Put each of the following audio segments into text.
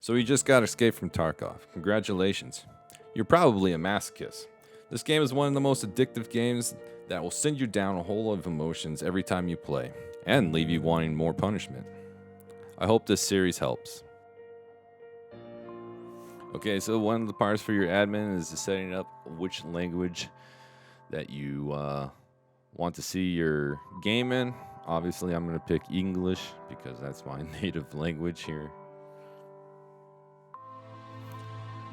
So you just got escaped from Tarkov. Congratulations. You're probably a masochist. This game is one of the most addictive games that will send you down a whole lot of emotions every time you play, and leave you wanting more punishment. I hope this series helps. Okay, so one of the parts for your admin is setting up which language that you want to see your game in. Obviously, I'm going to pick English because that's my native language here.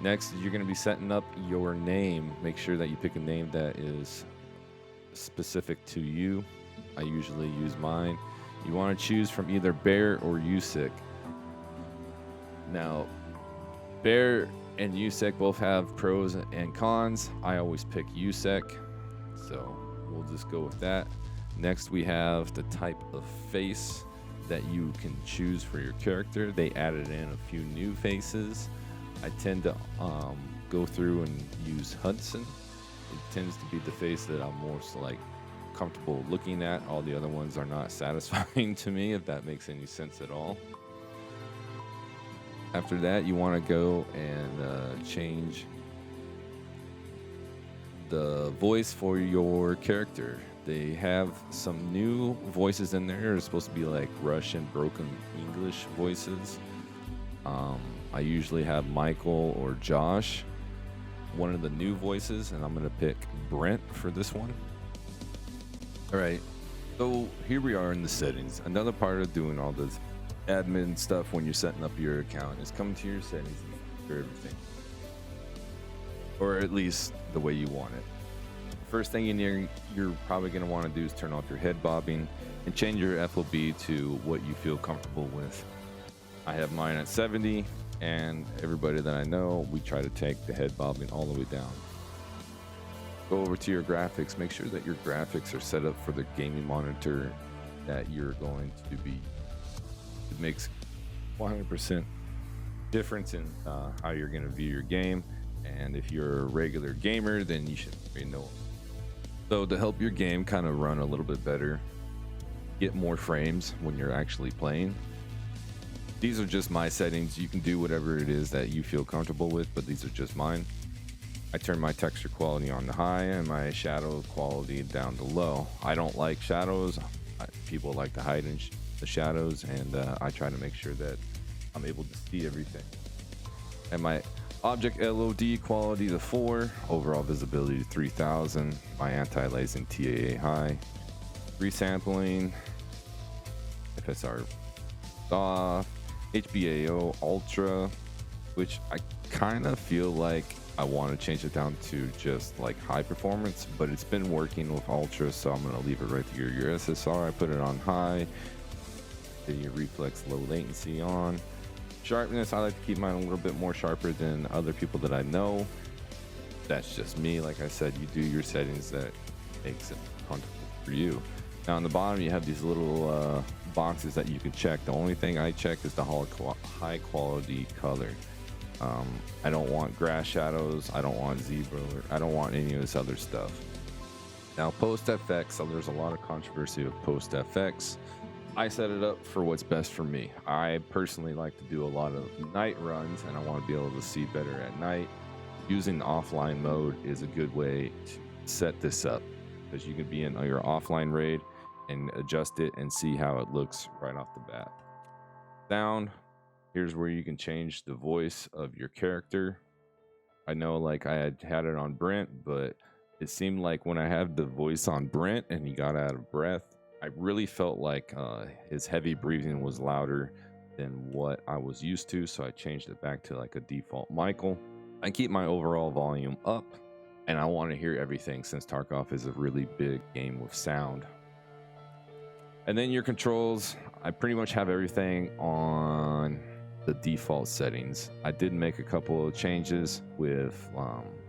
Next, you're going to be setting up your name. Make sure that you pick a name that is specific to you. I usually use mine. You want to choose from either Bear or USIC. Now, Bear and USEC both have pros and cons. I always pick USEC, so we'll just go with that. Next, we have the type of face that you can choose for your character. They added in a few new faces. I tend to go through and use Hudson. It tends to be the face that I'm most comfortable looking at. All the other ones are not satisfying to me, if that makes any sense at all. After that, you want to go and change the voice for your character. They have some new voices in there. It's supposed to be like Russian broken English voices. I usually have Michael or Josh, one of the new voices, and I'm going to pick Brent for this one. All right, so here we are in the settings. Another part of doing all this admin stuff when you're setting up your account is come to your settings for everything, or at least the way you want it. First thing you're probably going to want to do is turn off your head bobbing and change your FOB to what you feel comfortable with. I have mine at 70, and everybody that I know, we try to take the head bobbing all the way down. Go over to your graphics. Make sure that your graphics are set up for the gaming monitor that you're going to be. It makes 100% difference in how you're going to view your game. And if you're a regular gamer, then you should already know. So to help your game kind of run a little bit better, get more frames when you're actually playing. These are just my settings. You can do whatever it is that you feel comfortable with, but these are just mine. I turn my texture quality on to high and my shadow quality down to low. I don't like shadows. People like to hide in the shadows, and I try to make sure that I'm able to see everything. And my object LOD quality to 4, overall visibility to 3000, my anti-aliasing TAA high, resampling, FSR soft, HBAO ultra, which I kind of feel like I want to change it down to just like high performance, but it's been working with ultra, so I'm going to leave it right here. Your SSR, I put it on high. Your reflex low latency on. Sharpness, I like to keep mine a little bit more sharper than other people that I know. That's just me. Like I said, you do your settings that makes it comfortable for you. Now on the bottom, you have these little boxes that you can check. The only thing I check is the high quality color. I don't want grass shadows. I don't want zebra. I don't want any of this other stuff. Now post FX, so there's a lot of controversy with post FX. I set it up for what's best for me. I personally like to do a lot of night runs, and I want to be able to see better at night. Using offline mode is a good way to set this up, because you can be in your offline raid and adjust it and see how it looks right off the bat. Sound, here's where you can change the voice of your character. I know I had it on Brent, but it seemed like when I had the voice on Brent and he got out of breath, I really felt like his heavy breathing was louder than what I was used to, so I changed it back to a default Michael. I keep my overall volume up, and I want to hear everything since Tarkov is a really big game with sound. And then your controls, I pretty much have everything on the default settings. I did make a couple of changes with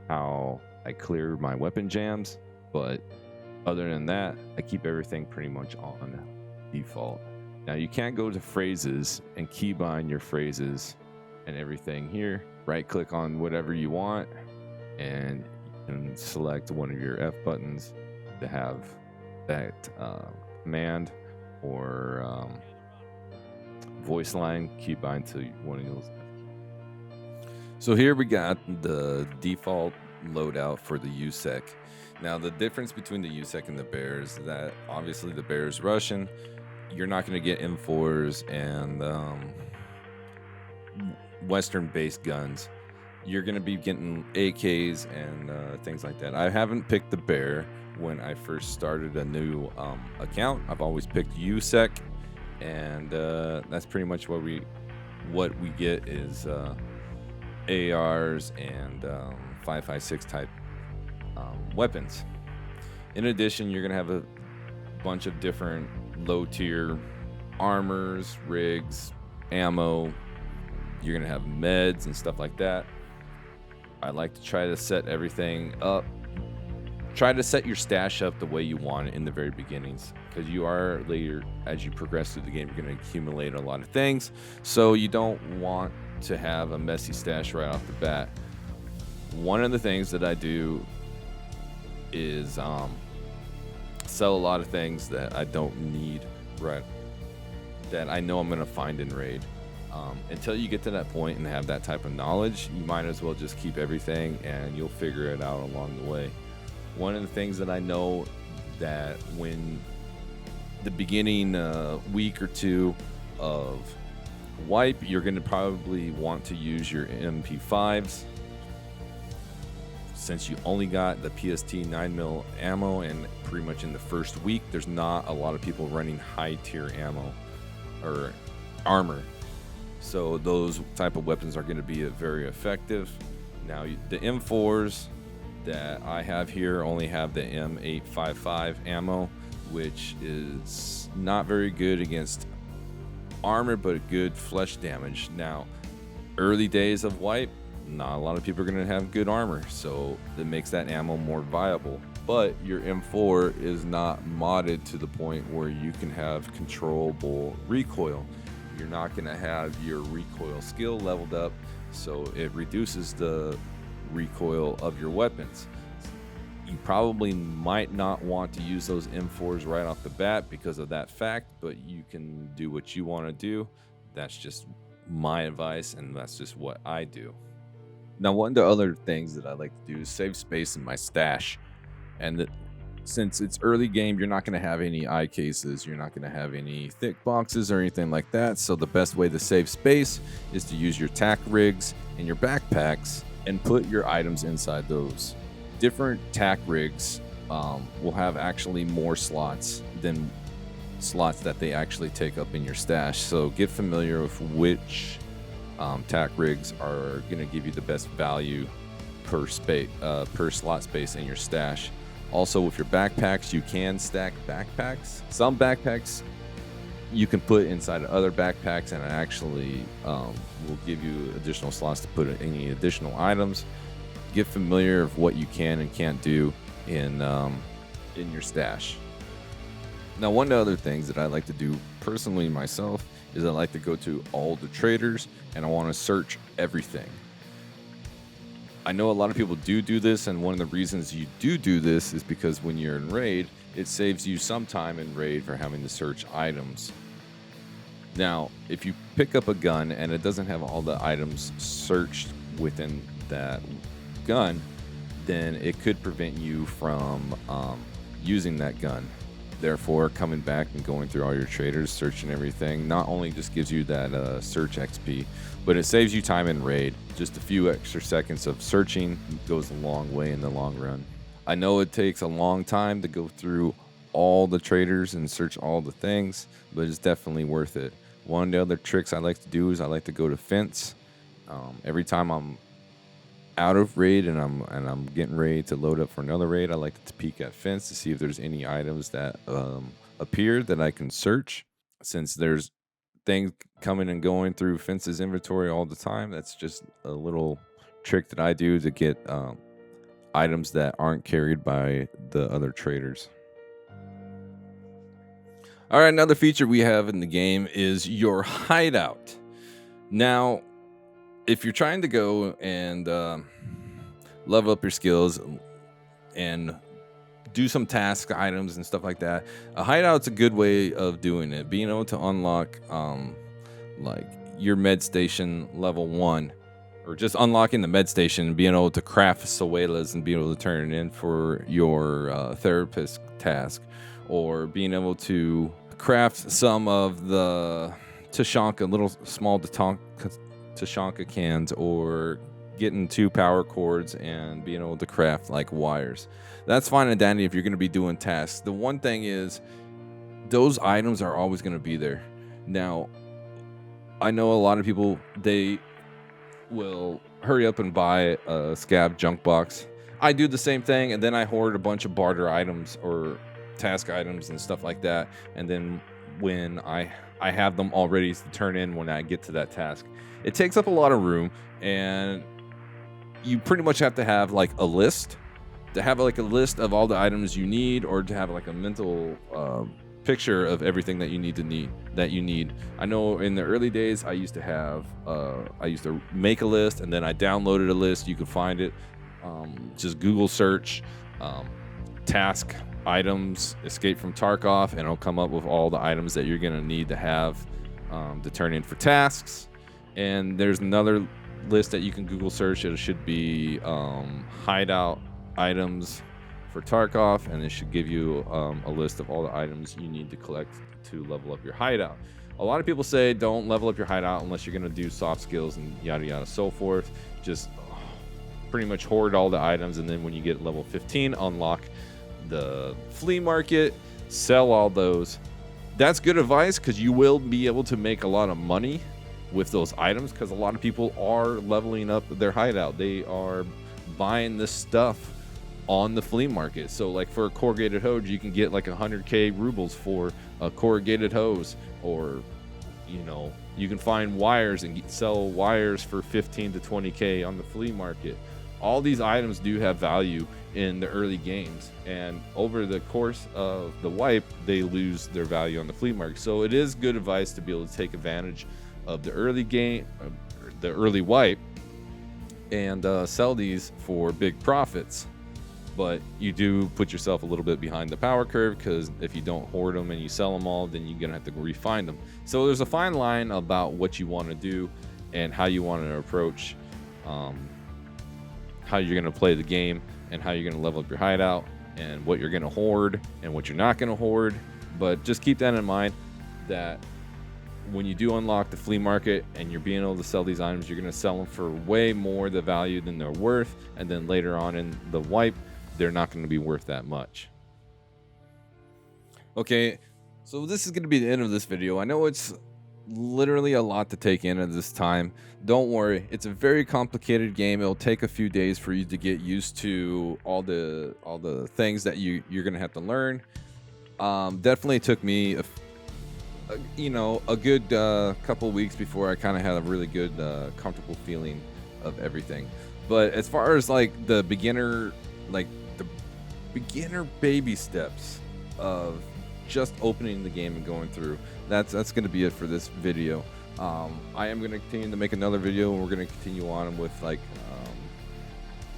how I clear my weapon jams, but other than that, I keep everything pretty much on default. Now you can't go to phrases and keybind your phrases and everything here. Right click on whatever you want and you can select one of your F buttons to have that command or voice line keybind to one of those. So here we got the default loadout for the USEC. Now the difference between the USEC and the bear is that obviously the bear is Russian. You're not going to get M4s and Western-based guns. You're going to be getting AKs and things like that. I haven't picked the bear when I first started a new account. I've always picked USEC, and that's pretty much what we get is ARs and 5.56 type weapons. In addition, you're going to have a bunch of different low tier armors, rigs, ammo. You're going to have meds and stuff like that. I like to try to set everything up. Try to set your stash up the way you want it in the very beginnings, because you are later, as you progress through the game, you're going to accumulate a lot of things. So you don't want to have a messy stash right off the bat. One of the things that I do is sell a lot of things that I don't need, right, that I know I'm going to find in raid. Until you get to that point and have that type of knowledge, you might as well just keep everything and you'll figure it out along the way. One of the things that I know that when the beginning week or two of wipe, you're going to probably want to use your MP5s. Since you only got the PST 9mm ammo, and pretty much in the first week, there's not a lot of people running high tier ammo or armor. So those type of weapons are going to be very effective. Now the M4s that I have here only have the M855 ammo, which is not very good against armor, but good flesh damage. Now, early days of wipe, not a lot of people are going to have good armor, so it makes that ammo more viable. But your M4 is not modded to the point where you can have controllable recoil. You're not going to have your recoil skill leveled up, so it reduces the recoil of your weapons. You probably might not want to use those M4s right off the bat because of that fact, but you can do what you want to do. That's just my advice, and that's just what I do. Now, one of the other things that I like to do is save space in my stash. And since it's early game, you're not going to have any eye cases, you're not going to have any thick boxes or anything like that. So the best way to save space is to use your tack rigs and your backpacks and put your items inside those. Different tack rigs will have actually more slots than slots that they actually take up in your stash. So get familiar with which tack rigs are going to give you the best value per slot space in your stash. Also, with your backpacks, you can stack backpacks. Some backpacks you can put inside of other backpacks, and it actually will give you additional slots to put any additional items. Get familiar with what you can and can't do in your stash. Now, one of the other things that I like to do personally myself is I like to go to all the traders and I want to search everything. I know a lot of people do this, and one of the reasons you do this is because when you're in raid, it saves you some time in raid for having to search items. Now, if you pick up a gun and it doesn't have all the items searched within that gun, then it could prevent you from using that gun. Therefore, coming back and going through all your traders, searching everything, not only just gives you that search XP, but it saves you time in raid. Just a few extra seconds of searching goes a long way in the long run. I know it takes a long time to go through all the traders and search all the things, but it's definitely worth it. One of the other tricks I like to do is I like to go to fence. Every time I'm out of raid and I'm getting ready to load up for another raid, I like to peek at fence to see if there's any items that appear that I can search. Since there's things coming and going through fence's inventory all the time, that's just a little trick that I do to get items that aren't carried by the other traders. All right, another feature we have in the game is your hideout. Now, if you're trying to go and level up your skills and do some task items and stuff like that, a hideout's a good way of doing it. Being able to unlock like your med station level 1 or just unlocking the med station and being able to craft Soelas and being able to turn it in for your therapist task, or being able to craft some of the Tashanka, little small Tashanka cans, or getting 2 power cords and being able to craft like wires. That's fine and dandy if you're going to be doing tasks. The one thing is, those items are always going to be there. Now, I know a lot of people, they will hurry up and buy a scab junk box. I do the same thing, and then I hoard a bunch of barter items or task items and stuff like that, and then when I have them all ready to turn in when I get to that task, it takes up a lot of room, and you pretty much have to have like a list, of all the items you need, or to have like a mental picture of everything that you need. I know in the early days I used to make a list, and then I downloaded a list. You can find it, just Google search task items escape from Tarkov, and it'll come up with all the items that you're gonna need to have to turn in for tasks. And there's another list that you can Google search. It should be Hideout items for Tarkov, and it should give you a list of all the items you need to collect to level up your hideout. A lot of people say don't level up your hideout unless you're going to do soft skills and yada yada so forth. Just pretty much hoard all the items, and then when you get level 15, unlock the flea market, sell all those. That's good advice, because you will be able to make a lot of money with those items, because a lot of people are leveling up their hideout. They are buying this stuff on the flea market. So like for a corrugated hose, you can get like 100k rubles for a corrugated hose, or you can find wires and sell wires for 15 to 20k on the flea market. All these items do have value in the early games, and over the course of the wipe, they lose their value on the flea market. So it is good advice to be able to take advantage of the early game, the early wipe, and sell these for big profits. But you do put yourself a little bit behind the power curve, because if you don't hoard them and you sell them all, then you're gonna have to refine them. So there's a fine line about what you want to do and how you want to approach how you're gonna play the game, and how you're gonna level up your hideout, and what you're gonna hoard and what you're not gonna hoard. But just keep that in mind, that when you do unlock the flea market and you're being able to sell these items, you're gonna sell them for way more the value than they're worth, and then later on in the wipe, they're not going to be worth that much. Okay, so this is going to be the end of this video. I know it's literally a lot to take in at this time. Don't worry, it's a very complicated game. It'll take a few days for you to get used to all the things that you're going to have to learn. Definitely took me a good couple weeks before I kind of had a really good comfortable feeling of everything. But as far as like the beginner baby steps of just opening the game and going through, that's going to be it for this video. I am going to continue to make another video, and we're going to continue on with like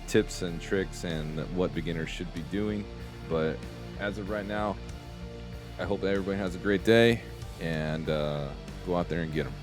tips and tricks and what beginners should be doing. But as of right now, I hope that everybody has a great day, and go out there and get them.